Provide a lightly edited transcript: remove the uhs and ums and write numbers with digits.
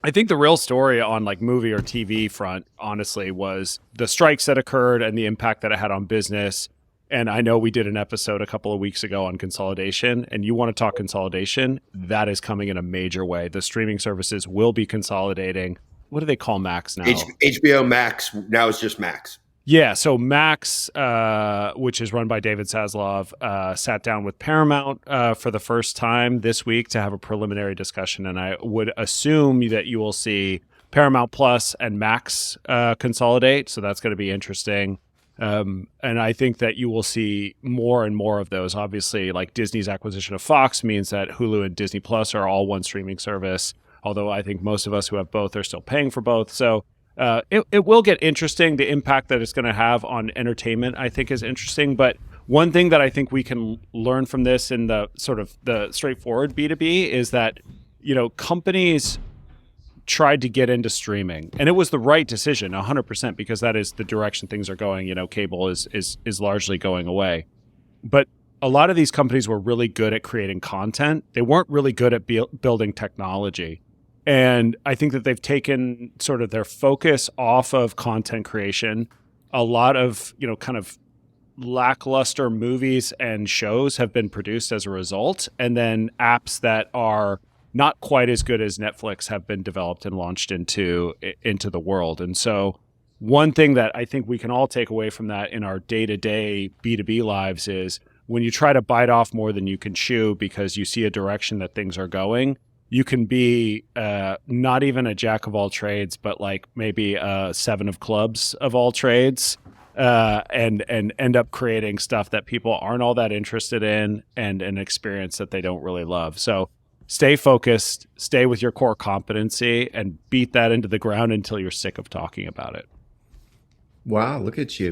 I think the real story on like movie or TV front, honestly, was the strikes that occurred and the impact that it had on business. And I know we did an episode a couple of weeks ago on consolidation, and you want to talk consolidation, that is coming in a major way. The streaming services will be consolidating. What do they call Max now? HBO Max now is just Max. Yeah, so Max, which is run by David Zaslav, sat down with Paramount for the first time this week to have a preliminary discussion, and I would assume that you will see Paramount Plus and Max consolidate, so that's going to be interesting. And I think that you will see more and more of those. Obviously, like Disney's acquisition of Fox means that Hulu and Disney Plus are all one streaming service, although I think most of us who have both are still paying for both. So it will get interesting. The impact that it's going to have on entertainment, I think, is interesting. But one thing that I think we can learn from this in the sort of the straightforward B2B is that, companies tried to get into streaming, and it was the right decision 100%, because that is the direction things are going. Cable is largely going away. But a lot of these companies were really good at creating content. They weren't really good at building technology. And I think that they've taken sort of their focus off of content creation. A lot of, kind of lackluster movies and shows have been produced as a result. And then apps that are not quite as good as Netflix have been developed and launched into the world. And so one thing that I think we can all take away from that in our day-to-day B2B lives is when you try to bite off more than you can chew because you see a direction that things are going, you can be not even a jack of all trades, but like maybe a seven of clubs of all trades, and end up creating stuff that people aren't all that interested in and an experience that they don't really love. So stay focused, stay with your core competency, and beat that into the ground until you're sick of talking about it. Wow, look at you.